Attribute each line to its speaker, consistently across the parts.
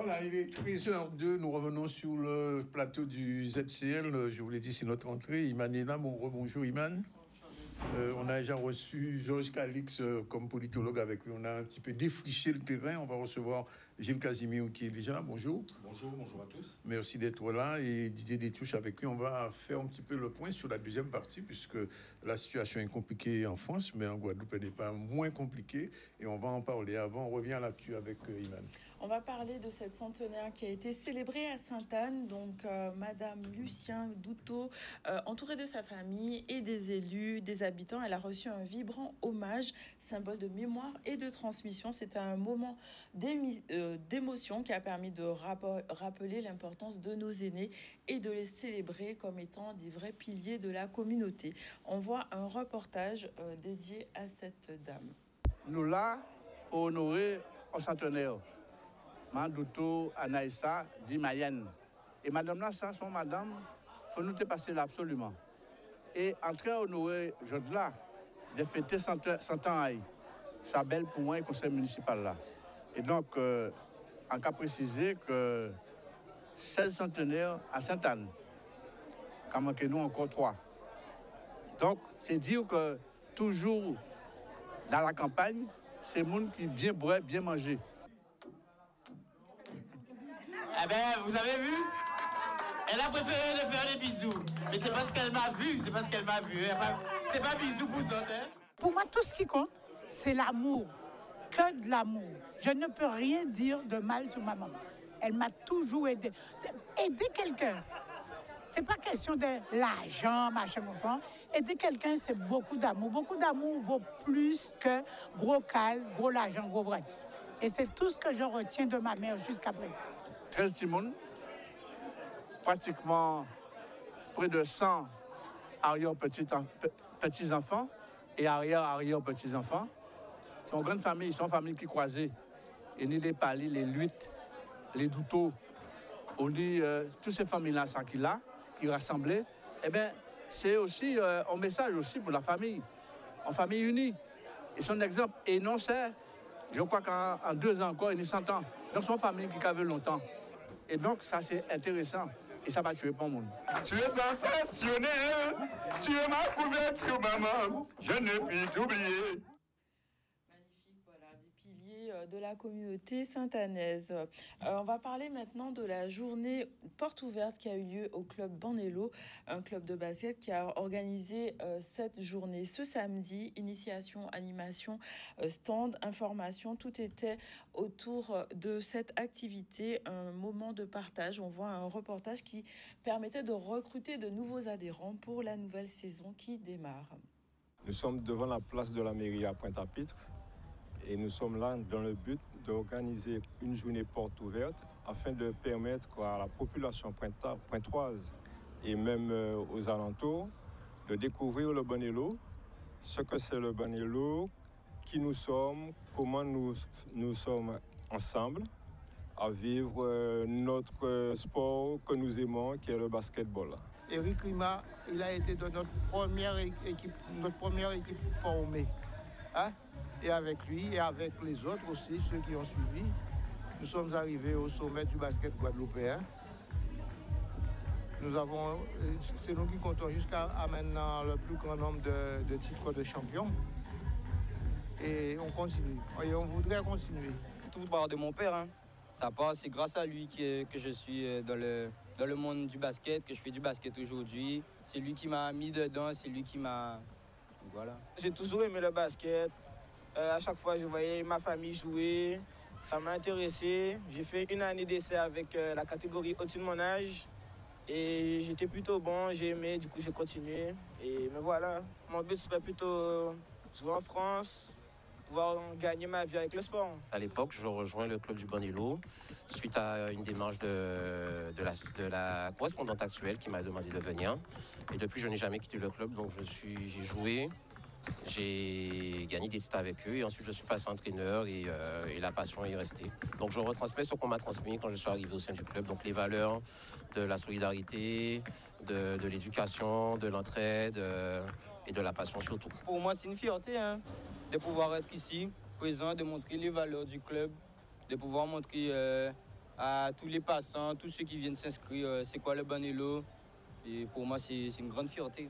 Speaker 1: Voilà, il est 13h02, nous revenons sur le plateau du ZCL. Je vous l'ai dit, c'est notre entrée. Iman est là, bonjour Iman. On a déjà reçu Georges Calix comme politologue avec lui. On a un petit peu défriché le terrain. On va recevoir Gilles Casimir qui est déjà là. Bonjour.
Speaker 2: Bonjour à tous.
Speaker 1: Merci d'être là. Et Didier Détouche avec lui. On va faire un petit peu le point sur la deuxième partie puisque la situation est compliquée en France, mais en Guadeloupe, elle n'est pas moins compliquée. Et on va en parler. Avant, on revient à l'actu avec Iman.
Speaker 3: On va parler de cette centenaire qui a été célébrée à Sainte-Anne. Donc, Madame Lucien Douteau, entourée de sa famille et des élus, des habitants, elle a reçu un vibrant hommage, symbole de mémoire et de transmission. C'était un moment d'émotion qui a permis de rappeler l'importance de nos aînés et de les célébrer comme étant des vrais piliers de la communauté. On voit un reportage dédié à cette dame.
Speaker 4: Nous là, pour honorer un centenaire. Madame Douteau, Anaïssa, dit Mayenne. Et madame là, ça, son madame, il faut nous passer là absolument. Et entrer à honorer, je là, de fêter 100 ans, ça belle pour moi, le conseil municipal là. Et donc, en cas précisé que 16 centenaires à Sainte-Anne, quand manquez nous encore 3. Donc, c'est dire que toujours dans la campagne, c'est le monde qui bien boire, bien manger.
Speaker 5: Eh bien, vous avez vu? Elle a préféré de faire des bisous. Mais c'est parce qu'elle m'a vu, c'est parce qu'elle m'a vu. C'est pas bisous pour ça, hein?
Speaker 6: Pour moi, tout ce qui compte, c'est l'amour. Que de l'amour. Je ne peux rien dire de mal sur ma maman. Elle m'a toujours aidé. Aider quelqu'un, c'est pas question de l'argent, machin, comme ça. Aider quelqu'un, c'est beaucoup d'amour. Beaucoup d'amour vaut plus que gros cases, gros l'argent, gros bras. Et c'est tout ce que je retiens de ma mère jusqu'à présent.
Speaker 4: 13 timons, pratiquement près de 100 arrière-petits-enfants et arrière-petits-enfants. C'est une grande famille, c'est une famille qui croisait. Et ni les Palis, les Luites, les Douteaux, on dit toutes ces familles-là, qui rassemblaient, eh bien, c'est aussi un message aussi pour la famille, en famille unie. Et son exemple, et non c'est, je crois qu'en 2 ans encore, il y a 100 ans. Donc, c'est une famille qui a vécu longtemps. Et donc, ça, c'est intéressant. Et ça va tuer pas le monde.
Speaker 7: Tu es sensationnel. Tu es ma couverture, maman. Je ne puis t'oublier.
Speaker 3: Magnifique, voilà, des piliers de la communauté sainte-anaise. On va parler maintenant de la journée porte ouverte qui a eu lieu au club Banello, un club de basket qui a organisé cette journée. Ce samedi, initiation, animation, stand, information, tout était autour de cette activité, un moment de partage. On voit un reportage qui permettait de recruter de nouveaux adhérents pour la nouvelle saison qui démarre.
Speaker 2: Nous sommes devant la place de la mairie à Pointe-à-Pitre et nous sommes là dans le but d'organiser une journée porte ouverte afin de permettre à la population pointoise et même aux alentours de découvrir le Banello, ce que c'est le Banello, qui nous sommes, comment nous sommes ensemble à vivre notre sport que nous aimons, qui est le basketball.
Speaker 8: Eric Rima, il a été de notre première équipe formée. Hein? Et avec lui et avec les autres aussi, ceux qui ont suivi, nous sommes arrivés au sommet du basket guadeloupéen. C'est nous qui comptons jusqu'à maintenant le plus grand nombre de titres de champions. Et on continue. Et on voudrait continuer.
Speaker 9: Tout part de mon père. Hein. Ça part, c'est grâce à lui que je suis dans le monde du basket, que je fais du basket aujourd'hui. C'est lui qui m'a mis dedans, c'est lui qui m'a... Voilà. J'ai toujours aimé le basket. À chaque fois, je voyais ma famille jouer. Ça m'a intéressé. J'ai fait une année d'essai avec la catégorie au-dessus de mon âge. Et j'étais plutôt bon, j'ai aimé, du coup j'ai continué. Mais voilà, mon but serait plutôt jouer en France, pouvoir gagner ma vie avec le sport.
Speaker 10: À l'époque, je rejoins le club du Banello suite à une démarche de la correspondante actuelle qui m'a demandé de venir. Et depuis, je n'ai jamais quitté le club, donc j'ai joué, j'ai gagné des titres avec eux et ensuite je suis passé entraîneur et la passion est restée. Donc je retransmets ce qu'on m'a transmis quand je suis arrivé au sein du club, donc les valeurs de la solidarité, de l'éducation, de l'entraide et de la passion surtout.
Speaker 9: Pour moi, c'est une fierté de pouvoir être ici, présent, de montrer les valeurs du club, de pouvoir montrer à tous les passants, tous ceux qui viennent s'inscrire, c'est quoi le Banello. Et pour moi, c'est une grande fierté.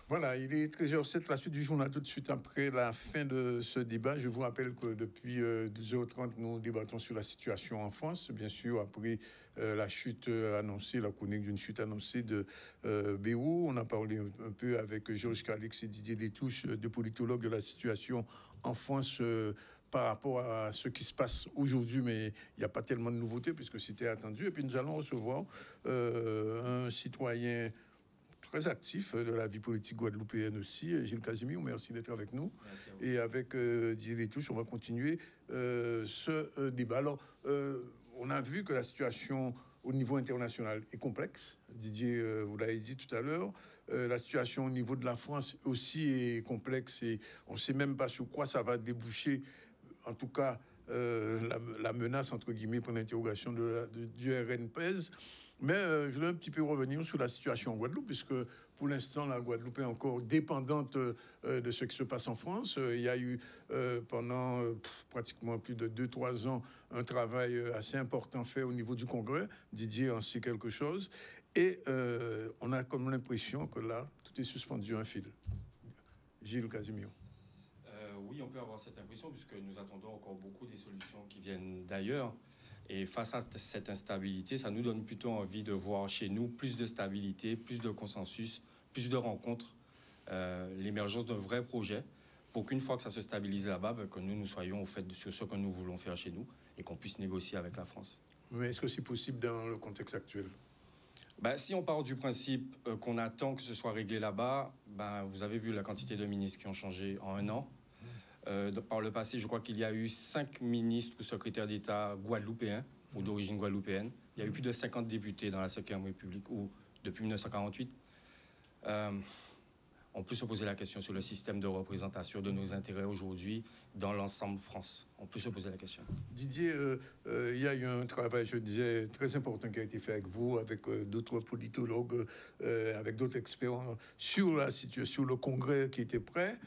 Speaker 1: Voilà, il est 13h07, la suite du journal tout de suite après la fin de ce débat. Je vous rappelle que depuis 12h30, nous débattons sur la situation en France. Bien sûr, après la chute annoncée, la chronique d'une chute annoncée de Bérou, on a parlé un peu avec Georges Calix et Didier Détouche, deux politologues, de la situation en France par rapport à ce qui se passe aujourd'hui, mais il n'y a pas tellement de nouveautés puisque c'était attendu. Et puis nous allons recevoir un citoyen très actif de la vie politique guadeloupéenne aussi, Gilles Casimir, merci d'être avec nous. Et avec Didier Détouche, on va continuer ce débat. Alors, on a vu que la situation au niveau international est complexe. Didier, vous l'avez dit tout à l'heure. La situation au niveau de la France aussi est complexe et on ne sait même pas sur quoi ça va déboucher. En tout cas, la menace, entre guillemets, pour l'interrogation du RN pèse. Mais je voulais un petit peu revenir sur la situation en Guadeloupe, puisque pour l'instant, la Guadeloupe est encore dépendante de ce qui se passe en France. Il y a eu pendant pratiquement plus de 2-3 ans un travail assez important fait au niveau du Congrès. Didier en sait quelque chose. Et on a comme l'impression que là, tout est suspendu à un fil. Gilles Casimir.
Speaker 2: Oui, on peut avoir cette impression, puisque nous attendons encore beaucoup des solutions qui viennent d'ailleurs. Et face à cette instabilité, ça nous donne plutôt envie de voir chez nous plus de stabilité, plus de consensus, plus de rencontres, l'émergence d'un vrai projet, pour qu'une fois que ça se stabilise là-bas, que nous soyons au fait sur ce que nous voulons faire chez nous et qu'on puisse négocier avec la France.
Speaker 1: Mais est-ce que c'est possible dans le contexte actuel ?
Speaker 2: Si on part du principe qu'on attend que ce soit réglé là-bas, vous avez vu la quantité de ministres qui ont changé en un an. Par le passé, je crois qu'il y a eu 5 ministres ou secrétaires d'État guadeloupéens ou d'origine guadeloupéenne. Il y a eu plus de 50 députés dans la 5e République ou depuis 1948. On peut se poser la question sur le système de représentation de nos intérêts aujourd'hui dans l'ensemble France. On peut se poser la question.
Speaker 1: Didier, il y a eu un travail, je disais, très important qui a été fait avec vous, avec d'autres politologues, avec d'autres experts sur la situation, sur le congrès qui était prêt.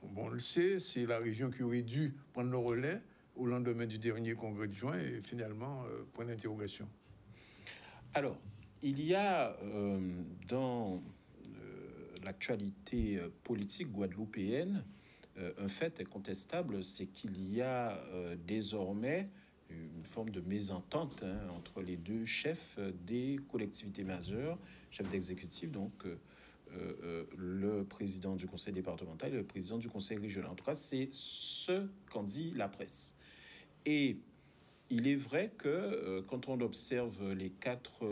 Speaker 1: Bon, on le sait, c'est la région qui aurait dû prendre le relais au lendemain du dernier congrès de juin et finalement, point d'interrogation.
Speaker 11: Alors, il y a dans l'actualité politique guadeloupéenne un fait incontestable, c'est qu'il y a désormais une forme de mésentente entre les deux chefs des collectivités majeures, chefs d'exécutif, donc le président du conseil départemental et le président du conseil régional. En tout cas, c'est ce qu'en dit la presse. Et il est vrai que quand on observe les 4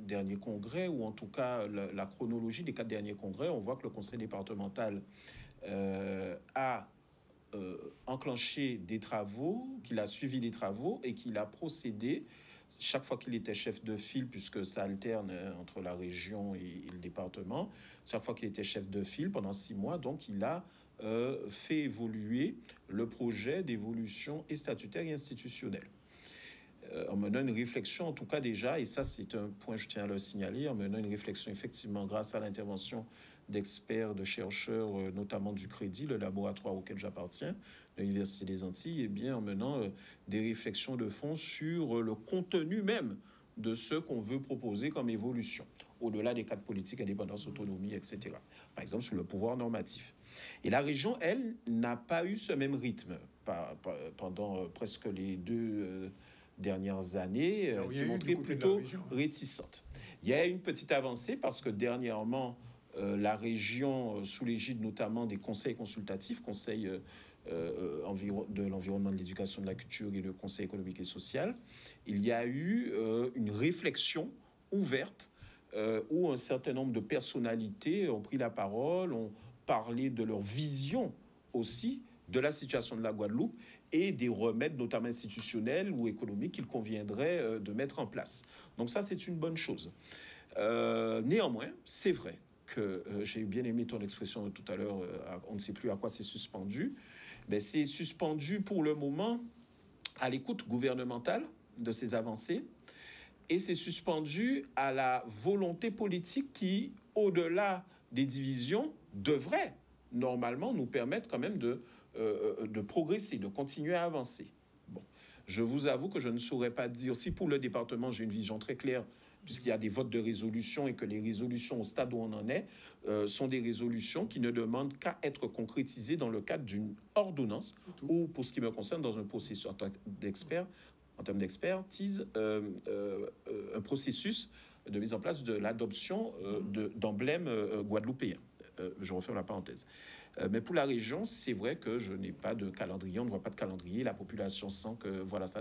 Speaker 11: derniers congrès, ou en tout cas la chronologie des 4 derniers congrès, on voit que le conseil départemental a enclenché des travaux, qu'il a suivi les travaux et qu'il a procédé chaque fois qu'il était chef de file, puisque ça alterne entre la région et le département, chaque fois qu'il était chef de file pendant 6 mois, donc il a fait évoluer le projet d'évolution et statutaire et institutionnelle. En menant une réflexion, en tout cas déjà, et ça c'est un point, je tiens à le signaler, en menant une réflexion effectivement grâce à l'intervention d'experts, de chercheurs, notamment du Crédit, le laboratoire auquel j'appartiens, de l'Université des Antilles, et bien en menant des réflexions de fond sur le contenu même de ce qu'on veut proposer comme évolution, au-delà des cadres politiques, indépendance, autonomie, etc. Par exemple, sur le pouvoir normatif. Et la région, elle, n'a pas eu ce même rythme pendant presque les 2 dernières années. Elle s'est montrée plutôt réticente. Il y a une petite avancée parce que dernièrement, la région, sous l'égide notamment des conseils consultatifs, conseil de l'environnement, de l'éducation, de la culture et le conseil économique et social, il y a eu une réflexion ouverte où un certain nombre de personnalités ont pris la parole, ont parlé de leur vision aussi de la situation de la Guadeloupe et des remèdes, notamment institutionnels ou économiques, qu'il conviendrait de mettre en place. Donc ça, c'est une bonne chose. Néanmoins, c'est vrai que j'ai bien aimé ton expression tout à l'heure, on ne sait plus à quoi c'est suspendu. Mais c'est suspendu pour le moment à l'écoute gouvernementale de ces avancées et c'est suspendu à la volonté politique qui, au-delà des divisions, devrait normalement nous permettre quand même de progresser, de continuer à avancer. Je vous avoue que je ne saurais pas dire si pour le département, j'ai une vision très claire, puisqu'il y a des votes de résolution et que les résolutions au stade où on en est sont des résolutions qui ne demandent qu'à être concrétisées dans le cadre d'une ordonnance ou, pour ce qui me concerne, dans un processus en termes d'expertise, un processus de mise en place de l'adoption d'emblèmes guadeloupéens. Je referme la parenthèse. Mais pour la région, c'est vrai que je n'ai pas de calendrier, on ne voit pas de calendrier, la population sent que voilà ça.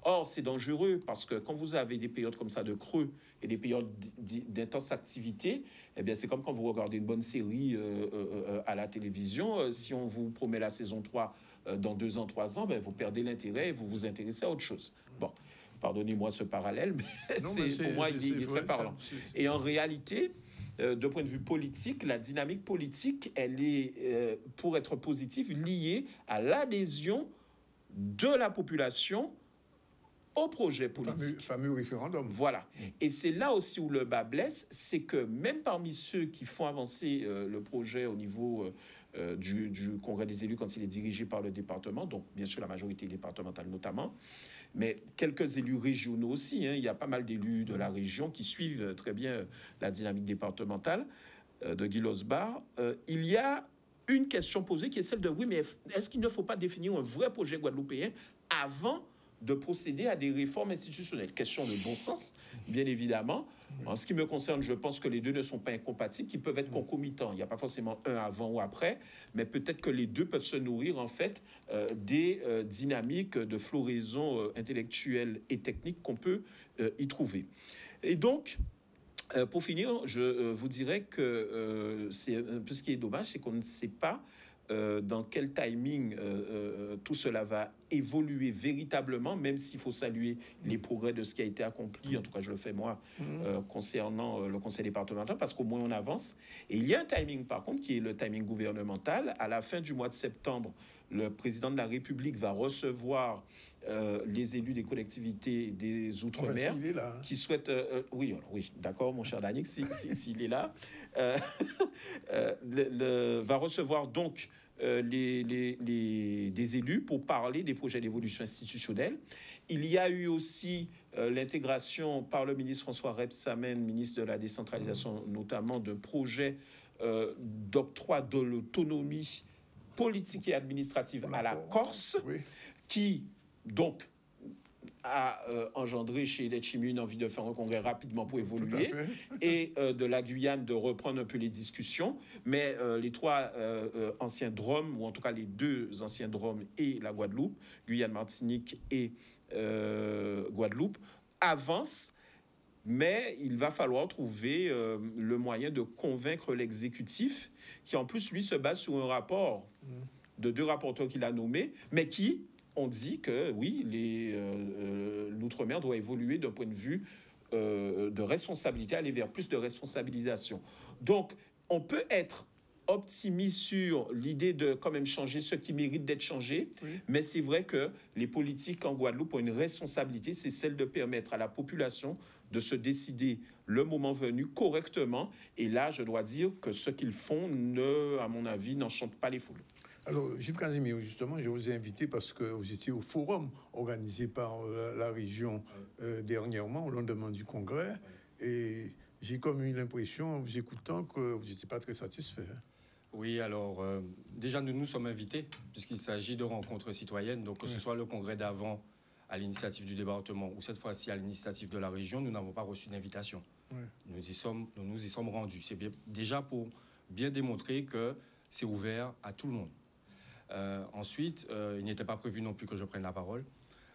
Speaker 11: Or, c'est dangereux parce que quand vous avez des périodes comme ça de creux et des périodes d'intense activité, eh bien, c'est comme quand vous regardez une bonne série à la télévision. Si on vous promet la saison 3 dans 2 ans, 3 ans, ben, vous perdez l'intérêt et vous vous intéressez à autre chose. Bon, pardonnez-moi ce parallèle, mais pour moi, il est très parlant. Et en réalité, de point de vue politique, la dynamique politique, elle est, pour être positive, liée à l'adhésion de la population au projet politique.
Speaker 1: Fameux référendum.
Speaker 11: Voilà. Et c'est là aussi où le bas blesse, c'est que même parmi ceux qui font avancer le projet au niveau du Congrès des élus quand il est dirigé par le département, donc bien sûr la majorité départementale notamment, mais quelques élus régionaux aussi, hein. Il y a pas mal d'élus de la région qui suivent très bien la dynamique départementale de Guy Losbar. Il y a une question posée qui est celle de oui, mais est-ce qu'il ne faut pas définir un vrai projet guadeloupéen avant de procéder à des réformes institutionnelles? Question de bon sens, bien évidemment. En ce qui me concerne, je pense que les deux ne sont pas incompatibles, qui peuvent être concomitants. Il n'y a pas forcément un avant ou après, mais peut-être que les deux peuvent se nourrir, en fait, des dynamiques de floraison intellectuelle et technique qu'on peut y trouver. Et donc, pour finir, je vous dirais que c'est un peu ce qui est dommage, c'est qu'on ne sait pas dans quel timing tout cela va évoluer véritablement, même s'il faut saluer les progrès de ce qui a été accompli, en tout cas je le fais moi, concernant le conseil départemental, parce qu'au moins on avance. Et il y a un timing par contre qui est le timing gouvernemental. À la fin du mois de septembre, le président de la République va recevoir les élus des collectivités des Outre-mer qui souhaitent... oui, d'accord, mon cher Danick, s'il est là. Va recevoir donc des élus pour parler des projets d'évolution institutionnelle. Il y a eu aussi l'intégration par le ministre François Rebsamen, ministre de la décentralisation, notamment de projets d'octroi de l'autonomie politique et administrative à la Corse, qui donc a engendré chez les Chimu une envie de faire un congrès rapidement pour évoluer, et de la Guyane de reprendre un peu les discussions. Mais les trois anciens DROM, ou en tout cas les deux anciens DROM et la Guadeloupe, Guyane, Martinique et Guadeloupe, avancent. Mais il va falloir trouver le moyen de convaincre l'exécutif, qui en plus, lui, se base sur un rapport de 2 rapporteurs qu'il a nommés, mais qui ont dit que, oui, l'outre-mer doit évoluer d'un point de vue de responsabilité, aller vers plus de responsabilisation. Donc, on peut être optimiste sur l'idée de quand même changer ce qui mérite d'être changé, mais c'est vrai que les politiques en Guadeloupe ont une responsabilité, c'est celle de permettre à la population de se décider le moment venu correctement. Et là, je dois dire que ce qu'ils font, à mon avis, n'enchante pas les foules.
Speaker 1: Alors, Gilles Casimir, justement, je vous ai invité parce que vous étiez au forum organisé par la région dernièrement, au lendemain du congrès. Et j'ai comme eu l'impression, en vous écoutant, que vous n'étiez pas très satisfait.
Speaker 12: Oui, alors, déjà, nous sommes invités, puisqu'il s'agit de rencontres citoyennes. Donc, que ce soit le congrès d'avant, à l'initiative du département, ou cette fois-ci à l'initiative de la région, nous n'avons pas reçu d'invitation. Nous nous y sommes rendus. C'est déjà pour bien démontrer que c'est ouvert à tout le monde. Ensuite, il n'était pas prévu non plus que je prenne la parole.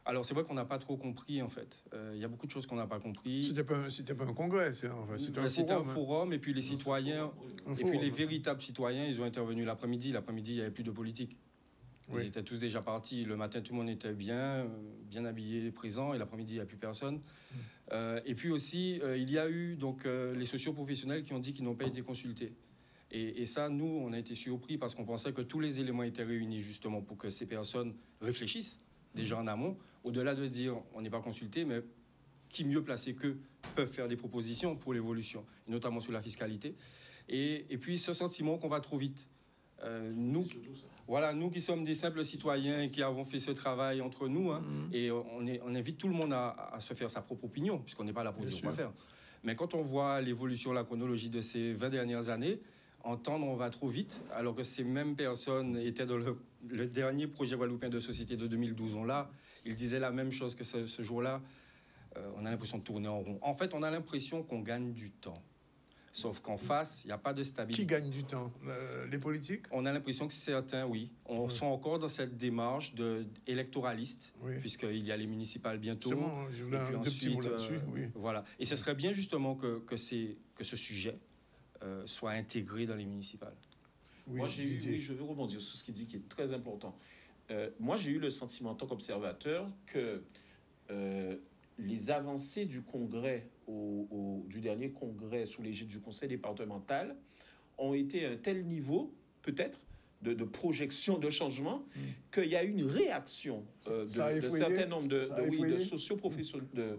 Speaker 12: Alors, c'est vrai qu'on n'a pas trop compris, en fait. Il y a beaucoup de choses qu'on n'a pas compris.
Speaker 1: C'était pas un congrès, c'était
Speaker 12: un forum. Et puis les citoyens, les véritables citoyens, ils ont intervenu l'après-midi. L'après-midi, il n'y avait plus de politique. Ils étaient tous déjà partis. Le matin, tout le monde était bien habillé, présent. Et l'après-midi, il n'y a plus personne. Et puis aussi, il y a eu donc, les socioprofessionnels qui ont dit qu'ils n'ont pas été consultés. Et ça, nous, on a été surpris parce qu'on pensait que tous les éléments étaient réunis justement pour que ces personnes réfléchissent déjà en amont, au-delà de dire on n'est pas consulté, mais qui mieux placé qu'eux peuvent faire des propositions pour l'évolution, notamment sur la fiscalité. Et puis ce sentiment qu'on va trop vite. nous qui sommes des simples citoyens et qui avons fait ce travail entre nous, hein, et on invite tout le monde à se faire sa propre opinion, puisqu'on n'est pas là pour dire quoi faire. Mais quand on voit l'évolution, la chronologie de ces 20 dernières années, entendre on va trop vite, alors que ces mêmes personnes étaient dans le dernier projet guadeloupéen de société de 2012. Ils disaient la même chose que ce jour-là. On a l'impression de tourner en rond. En fait, on a l'impression qu'on gagne du temps. Sauf qu'en face, il n'y a pas de stabilité.
Speaker 1: Qui gagne du temps? Les politiques?
Speaker 12: On a l'impression que certains, oui, sont encore dans cette démarche électoraliste, puisqu'il y a les municipales bientôt.
Speaker 1: Je voulais un petit mot là-dessus.
Speaker 12: Voilà. Et ce serait bien justement que ce sujet soit intégré dans les municipales.
Speaker 11: Moi, je veux rebondir sur ce qu'il dit qui est très important. Moi, j'ai eu le sentiment en tant qu'observateur que les avancées du congrès, du dernier congrès sous l'égide du conseil départemental, ont été à un tel niveau, peut-être, de projection de changement, qu'il y a eu une réaction de certains nombres de socioprofessionnels,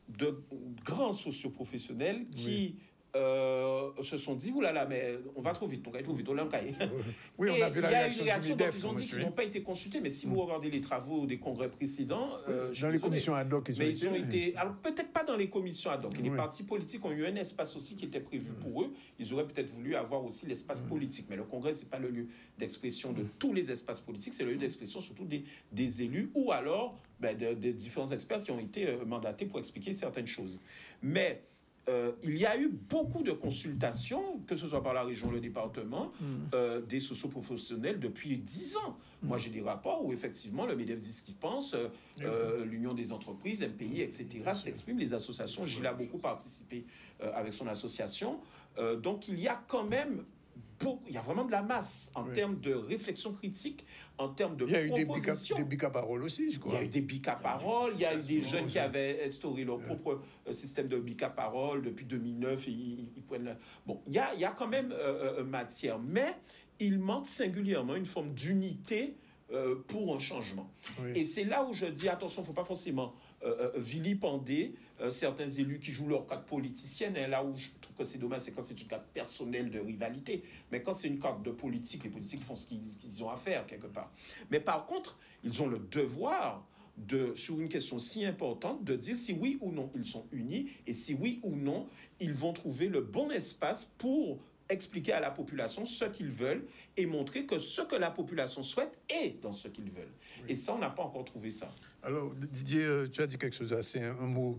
Speaker 11: de grands socioprofessionnels qui se sont dit, oulala, mais on va trop vite, on va trop vite, on l'a caillé.
Speaker 1: Oui, on a vu la réaction.
Speaker 11: Il y a eu une réaction, donc ils ont dit qu'ils n'ont pas été consultés, mais si vous regardez les travaux des congrès précédents...
Speaker 1: dans les commissions ad hoc,
Speaker 11: ils ont été... Alors, peut-être pas dans les commissions ad hoc. Les partis politiques ont eu un espace aussi qui était prévu pour eux. Ils auraient peut-être voulu avoir aussi l'espace politique, mais le congrès, c'est pas le lieu d'expression de tous les espaces politiques, c'est le lieu d'expression surtout des élus ou alors des différents experts qui ont été mandatés pour expliquer certaines choses. Mais... il y a eu beaucoup de consultations, que ce soit par la région, le département, des socioprofessionnels depuis 10 ans. Moi, j'ai des rapports où, effectivement, le MEDEF dit ce qu'il pense, l'Union des entreprises, MPI, etc., s'expriment, les associations. Gilles a beaucoup participé avec son association. Donc, il y a quand même... Il y a vraiment de la masse en termes de réflexion critique, en termes de propositions.
Speaker 1: Il y a eu des bicaparoles aussi, je crois.
Speaker 11: Il y a eu des bicaparoles, il y a eu des jeunes qui avaient instauré leur propre système de bicaparoles depuis 2009. Ils prennent Bon, il y a quand même matière, mais il manque singulièrement une forme d'unité pour un changement. Et c'est là où je dis, attention, il ne faut pas forcément vilipender certains élus qui jouent leur carte politicienne. Et là où je trouve que c'est dommage, c'est quand c'est une carte personnelle de rivalité. Mais quand c'est une carte de politique, les politiques font ce qu'ils ont à faire, quelque part. Mais par contre, ils ont le devoir sur une question si importante, de dire si oui ou non ils sont unis et si oui ou non ils vont trouver le bon espace pour expliquer à la population ce qu'ils veulent et montrer que ce que la population souhaite est dans ce qu'ils veulent. Et ça, on n'a pas encore trouvé ça.
Speaker 1: Alors, Didier, tu as dit quelque chose, c'est un mot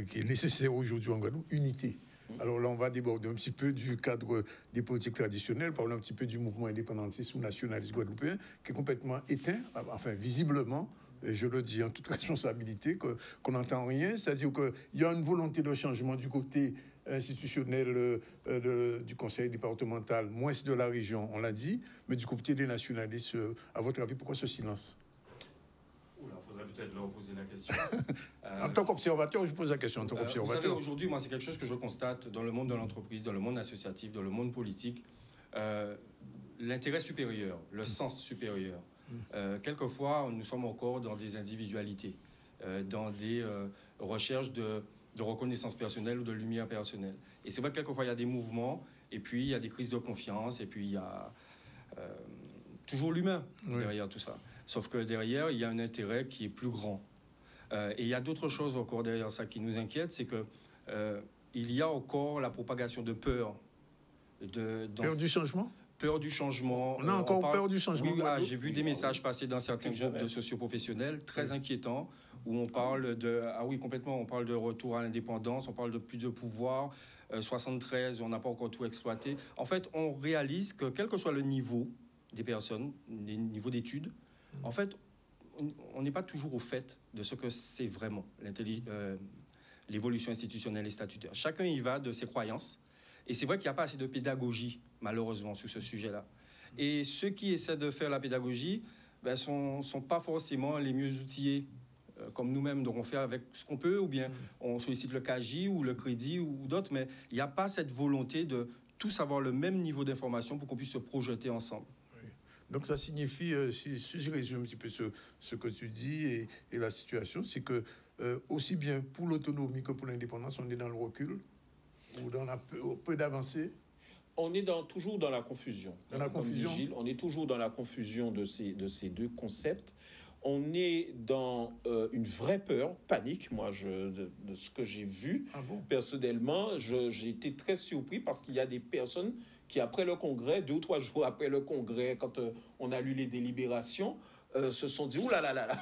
Speaker 1: qui est nécessaire aujourd'hui en Guadeloupe, unité. Alors là, on va déborder un petit peu du cadre des politiques traditionnelles, parler un petit peu du mouvement indépendantiste ou nationaliste guadeloupéen, qui est complètement éteint, enfin, visiblement, et je le dis en toute responsabilité, qu'on n'entend rien. C'est-à-dire qu'il y a une volonté de changement du côté institutionnel du conseil départemental, moins de la région, on l'a dit, mais du côté des nationalistes, à votre avis, pourquoi ce silence?
Speaker 12: Il faudrait peut-être leur poser la question.
Speaker 1: En tant qu'observateur, je pose la question en tant qu'observateur.
Speaker 12: Vous savez, aujourd'hui, moi, c'est quelque chose que je constate dans le monde de l'entreprise, dans le monde associatif, dans le monde politique. L'intérêt supérieur, le sens supérieur. Quelquefois, nous sommes encore dans des individualités, dans des recherches de reconnaissance personnelle ou de lumière personnelle. Et c'est vrai que quelquefois, il y a des mouvements, et puis il y a des crises de confiance, et puis il y a toujours l'humain derrière tout ça. Sauf que derrière, il y a un intérêt qui est plus grand. Et il y a d'autres choses encore derrière ça qui nous inquiètent, c'est que il y a encore la propagation de peur.
Speaker 1: Peur du changement?
Speaker 12: Peur du changement.
Speaker 1: On a encore peur du changement.
Speaker 12: Oui, j'ai vu des messages passer dans certains groupes de socioprofessionnels très inquiétants, où on parle complètement, on parle de retour à l'indépendance, on parle de plus de pouvoir, 73, on n'a pas encore tout exploité. En fait, on réalise que quel que soit le niveau des personnes, les niveaux d'études, en fait, on n'est pas toujours au fait de ce que c'est vraiment l'évolution institutionnelle et statutaire. Chacun y va de ses croyances. Et c'est vrai qu'il n'y a pas assez de pédagogie, malheureusement, sur ce sujet-là. Et ceux qui essaient de faire la pédagogie sont pas forcément les mieux outillés, comme nous-mêmes. Donc on fait avec ce qu'on peut, ou bien on sollicite le KJ ou le crédit ou d'autres, mais il n'y a pas cette volonté de tous avoir le même niveau d'information pour qu'on puisse se projeter ensemble.
Speaker 1: Oui. Donc ça signifie, si je résume un petit peu ce que tu dis et la situation, c'est que aussi bien pour l'autonomie que pour l'indépendance, on est dans le recul ou dans peu d'avancées.
Speaker 11: On est toujours dans la confusion.
Speaker 1: Dans la confusion.
Speaker 11: Comme dit Gilles, on est toujours dans la confusion de ces deux concepts. On est dans une vraie peur, panique. Moi, de ce que j'ai vu, personnellement, j'ai été très surpris parce qu'il y a des personnes qui, après le congrès, 2 ou 3 jours après le congrès, quand on a lu les délibérations, se sont dit, ouh là là là là,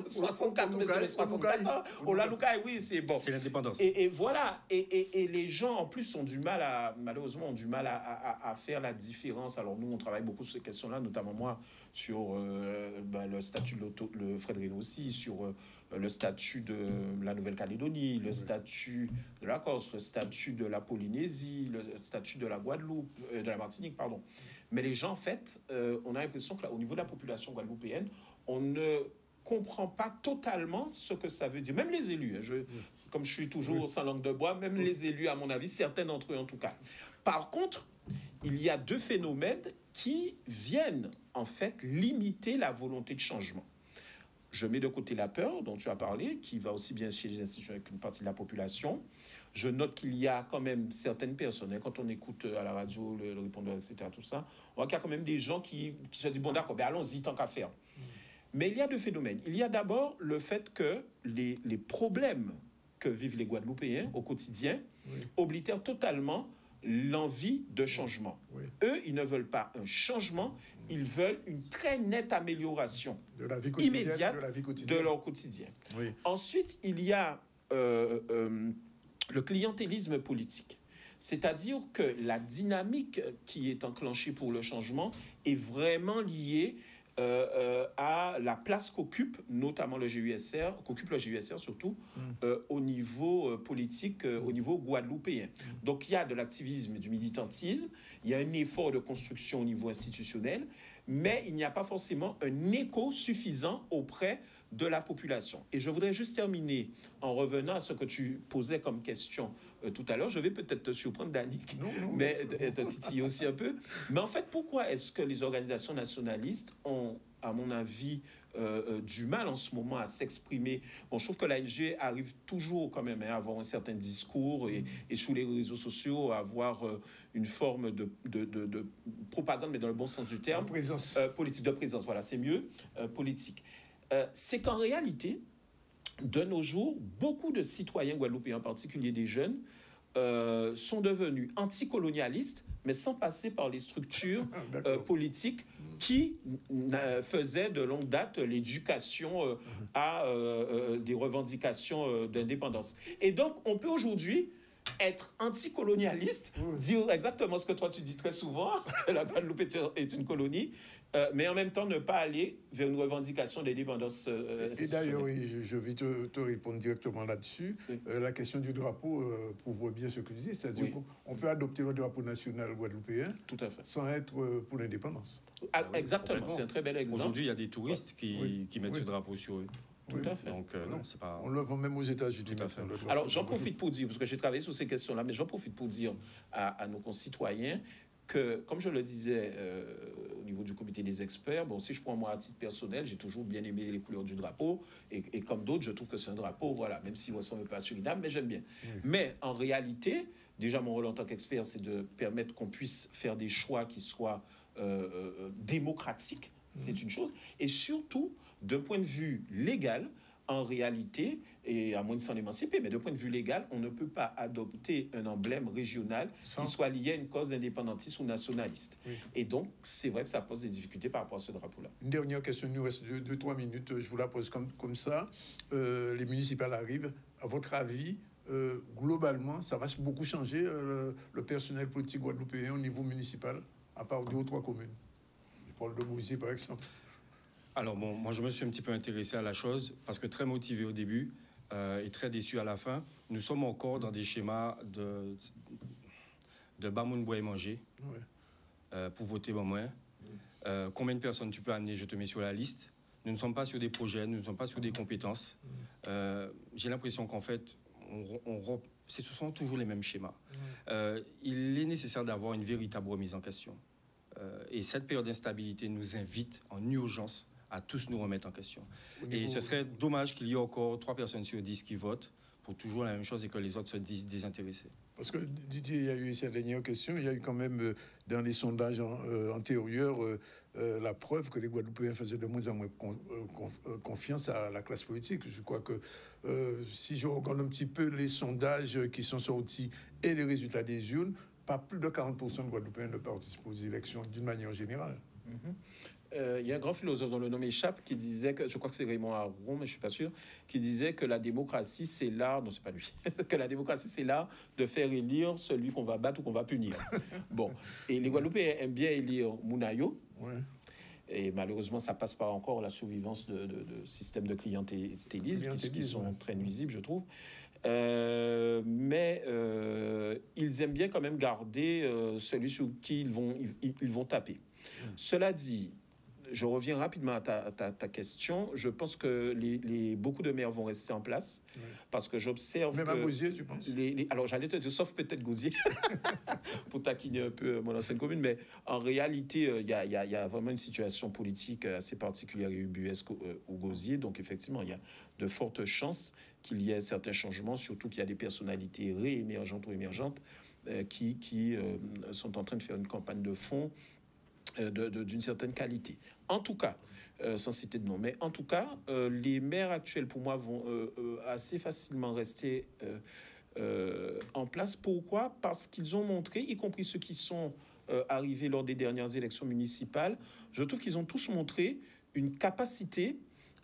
Speaker 11: 64, mais c'est 64 ans. Oh là, Loukaï, oui, c'est bon.
Speaker 12: C'est l'indépendance.
Speaker 11: Et voilà. Et les gens, en plus, malheureusement, ont du mal à faire la différence. Alors, nous, on travaille beaucoup sur ces questions-là, notamment moi, sur le statut de le Fred Reynaud aussi, sur le statut de la Nouvelle-Calédonie, le statut de la Corse, le statut de la Polynésie, le statut de la Guadeloupe, de la Martinique, pardon. Mais les gens, en fait, on a l'impression qu'au niveau de la population guadeloupéenne, on ne comprend pas totalement ce que ça veut dire. Même les élus, comme je suis toujours sans langue de bois, même les élus, à mon avis, certains d'entre eux en tout cas. Par contre, il y a 2 phénomènes qui viennent, en fait, limiter la volonté de changement. Je mets de côté la peur dont tu as parlé, qui va aussi bien chez les institutions avec une partie de la population. Je note qu'il y a quand même certaines personnes, quand on écoute à la radio, le répondeur, etc., tout ça, on voit qu'il y a quand même des gens qui se disent, bon d'accord, ben allons-y, tant qu'à faire. Mais il y a 2 phénomènes. Il y a d'abord le fait que les problèmes que vivent les Guadeloupéens au quotidien oblitèrent totalement l'envie de changement. Eux, ils ne veulent pas un changement, ils veulent une très nette amélioration
Speaker 1: de la vie
Speaker 11: immédiate de leur quotidien. Ensuite, il y a le clientélisme politique. C'est-à-dire que la dynamique qui est enclenchée pour le changement est vraiment liée à la place qu'occupe notamment le GUSR, surtout au niveau politique, au niveau guadeloupéen. Donc il y a de l'activisme, du militantisme, il y a un effort de construction au niveau institutionnel, mais il n'y a pas forcément un écho suffisant auprès de la population. Et je voudrais juste terminer en revenant à ce que tu posais comme question tout à l'heure. Je vais peut-être te surprendre, Danick, mais te titiller aussi un peu. Mais en fait, pourquoi est-ce que les organisations nationalistes ont, à mon avis, du mal en ce moment à s'exprimer? Bon, je trouve que l'ANG arrive toujours quand même à avoir un certain discours et sous les réseaux sociaux à avoir une forme de propagande, mais dans le bon sens du terme. Politique de présence, voilà, c'est mieux, politique. C'est qu'en réalité, de nos jours, beaucoup de citoyens guadeloupéens, en particulier des jeunes, sont devenus anticolonialistes, mais sans passer par les structures politiques qui faisaient de longue date l'éducation à des revendications d'indépendance. Et donc, on peut aujourd'hui être anticolonialiste, dire exactement ce que toi tu dis très souvent, que la Guadeloupe est une colonie, mais en même temps ne pas aller vers une revendication d'indépendance.
Speaker 1: Et d'ailleurs, je vais te répondre directement là-dessus. La question du drapeau prouve bien ce que tu dis, c'est-à-dire qu'on peut adopter le drapeau national guadeloupéen sans être pour l'indépendance.
Speaker 11: Exactement, c'est un très bel exemple.
Speaker 12: Aujourd'hui, il y a des touristes qui mettent ce drapeau sur eux.
Speaker 11: Tout à fait.
Speaker 12: Donc, non, c'est pas...
Speaker 1: On le vend même aux États-Unis.
Speaker 12: Tout à fait.
Speaker 11: Alors, j'en profite pour dire, parce que j'ai travaillé sur ces questions-là, mais j'en profite pour dire à nos concitoyens que, comme je le disais au niveau du comité des experts, bon, si je prends moi à titre personnel, j'ai toujours bien aimé les couleurs du drapeau, et comme d'autres, je trouve que c'est un drapeau, voilà, même s'il ne ressemble pas à Suriname, mais j'aime bien. Mais en réalité, déjà, mon rôle en tant qu'expert, c'est de permettre qu'on puisse faire des choix qui soient démocratiques, c'est une chose, et surtout, d'un point de vue légal, en réalité, et à moins de s'en émanciper, mais d'un point de vue légal, on ne peut pas adopter un emblème régional qui soit lié à une cause indépendantiste ou nationaliste. Et donc, c'est vrai que ça pose des difficultés par rapport à ce drapeau-là.
Speaker 1: Une dernière question, il nous reste 2-3 minutes, je vous la pose comme ça. Les municipales arrivent. À votre avis, globalement, ça va beaucoup changer le personnel politique guadeloupéen au niveau municipal, à part 2 ou 3 communes? Je parle de Bouzy, par exemple.
Speaker 12: Alors, bon, moi, je me suis un petit peu intéressé à la chose parce que très motivé au début et très déçu à la fin. Nous sommes encore dans des schémas de Bamoun boire et manger pour voter au moins. Combien de personnes tu peux amener, je te mets sur la liste. Nous ne sommes pas sur des projets, nous ne sommes pas sur des compétences. J'ai l'impression qu'en fait, ce sont toujours les mêmes schémas. Il est nécessaire d'avoir une véritable remise en question. Et cette période d'instabilité nous invite en urgence à tous nous remettre en question. Et ce serait dommage qu'il y ait encore 3 personnes sur 10 qui votent pour toujours la même chose et que les autres se disent désintéressés.
Speaker 1: Parce que Didier, il y a eu cette dernière question, il y a eu quand même dans les sondages antérieurs la preuve que les Guadeloupéens faisaient de moins en moins confiance à la classe politique. Je crois que si je regarde un petit peu les sondages qui sont sortis et les résultats des urnes, pas plus de 40% de Guadeloupéens ne participent aux élections d'une manière générale.
Speaker 11: Il y a un grand philosophe dont le nom m'échappe qui disait que, je crois que c'est Raymond Aron, mais je ne suis pas sûr, qui disait que la démocratie, c'est l'art, non, c'est pas lui, que la démocratie, c'est l'art de faire élire celui qu'on va battre ou qu'on va punir. Bon, et les Guadeloupéens aiment bien élire Mounayo. Ouais. Et malheureusement, ça passe pas encore la survivance de systèmes de clientélisme qui sont très nuisibles, je trouve. Mais ils aiment bien quand même garder celui sur qui ils vont taper. Cela dit, je reviens rapidement à ta question. Je pense que beaucoup de maires vont rester en place parce que j'observe
Speaker 1: même à Gosier, tu penses?
Speaker 11: Alors, j'allais te dire, sauf peut-être Gosier, pour taquiner un peu mon ancienne commune, mais en réalité, il y a vraiment une situation politique assez particulière et ubuesque au Gosier. Donc, effectivement, il y a de fortes chances qu'il y ait certains changements, surtout qu'il y a des personnalités réémergentes ou émergentes qui sont en train de faire une campagne de fond d'une certaine qualité. En tout cas, sans citer de nom, mais en tout cas, les maires actuels, pour moi, vont assez facilement rester en place. Pourquoi? Parce qu'ils ont montré, y compris ceux qui sont arrivés lors des dernières élections municipales, je trouve qu'ils ont tous montré une capacité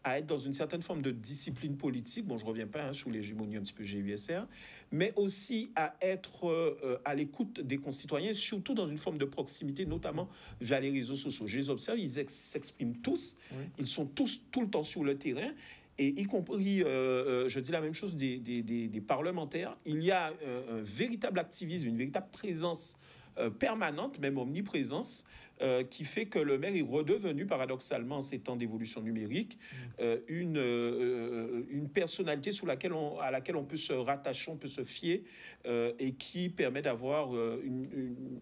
Speaker 11: à être dans une certaine forme de discipline politique. Bon, je ne reviens pas sous l'hégémonie un petit peu GUSR, mais aussi à être à l'écoute des concitoyens, surtout dans une forme de proximité, notamment via les réseaux sociaux. Je les observe, ils s'expriment tous, ils sont tous tout le temps sur le terrain, et y compris, je dis la même chose des parlementaires. Il y a un véritable activisme, une véritable présence permanente, même omniprésence, qui fait que le maire est redevenu, paradoxalement, en ces temps d'évolution numérique, une personnalité à laquelle on peut se rattacher, on peut se fier, et qui permet d'avoir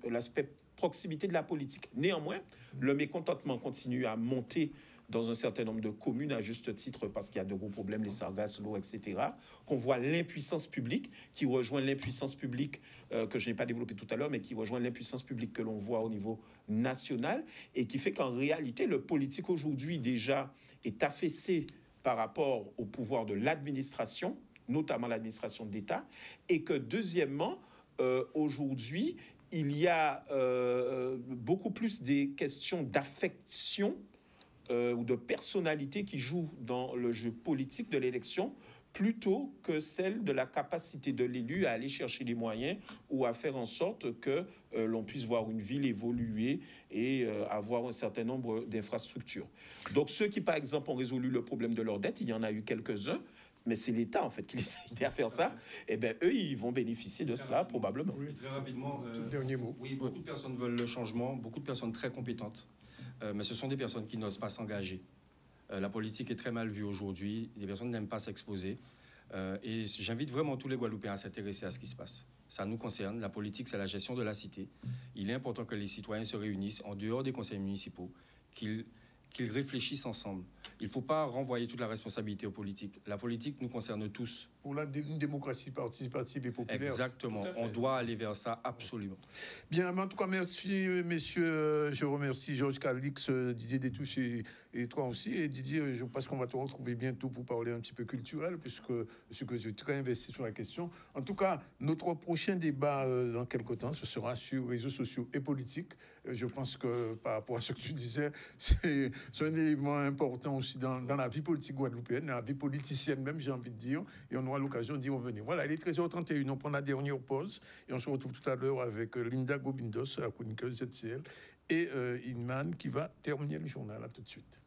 Speaker 11: l'aspect proximité de la politique. Néanmoins, le mécontentement continue à monter dans un certain nombre de communes, à juste titre, parce qu'il y a de gros problèmes, les sargasses, l'eau, etc., qu'on voit l'impuissance publique, qui rejoint l'impuissance publique que je n'ai pas développée tout à l'heure, mais qui rejoint l'impuissance publique que l'on voit au niveau national, et qui fait qu'en réalité, le politique aujourd'hui déjà est affaissé par rapport au pouvoir de l'administration, notamment l'administration d'État, et que deuxièmement, aujourd'hui, il y a beaucoup plus des questions d'affection ou de personnalité qui jouent dans le jeu politique de l'élection, plutôt que celle de la capacité de l'élu à aller chercher des moyens ou à faire en sorte que l'on puisse voir une ville évoluer et avoir un certain nombre d'infrastructures. Donc ceux qui, par exemple, ont résolu le problème de leur dette, il y en a eu quelques-uns, mais c'est l'État, en fait, qui les a aidés à faire ça, et bien, eux, ils vont bénéficier de cela, probablement.
Speaker 12: Oui, très rapidement.
Speaker 1: Dernier mot.
Speaker 12: Oui, beaucoup de personnes veulent le changement, beaucoup de personnes très compétentes, mais ce sont des personnes qui n'osent pas s'engager. La politique est très mal vue aujourd'hui, les personnes n'aiment pas s'exposer, et j'invite vraiment tous les Guadeloupéens à s'intéresser à ce qui se passe. Ça nous concerne, la politique, c'est la gestion de la cité. Il est important que les citoyens se réunissent en dehors des conseils municipaux, qu'ils réfléchissent ensemble. Il ne faut pas renvoyer toute la responsabilité aux politiques. La politique nous concerne tous.
Speaker 1: Pour une démocratie participative et populaire.
Speaker 12: Exactement. On doit aller vers ça, absolument.
Speaker 1: Bien, en tout cas, merci, messieurs. Je remercie Georges Calix, Didier Détouche et toi aussi. Et Didier, je pense qu'on va te retrouver bientôt pour parler un petit peu culturel, puisque je suis très investi sur la question. En tout cas, notre prochain débat dans quelques temps, ce sera sur réseaux sociaux et politiques. Je pense que par rapport à ce que tu disais, c'est un élément important aussi dans la vie politique guadeloupéenne, dans la vie politicienne même, j'ai envie de dire, et on aura l'occasion d'y revenir. Voilà, il est 13h31, on prend la dernière pause, et on se retrouve tout à l'heure avec Linda Gobindos, la chroniqueuse ZCL, et Inman qui va terminer le journal. À tout de suite.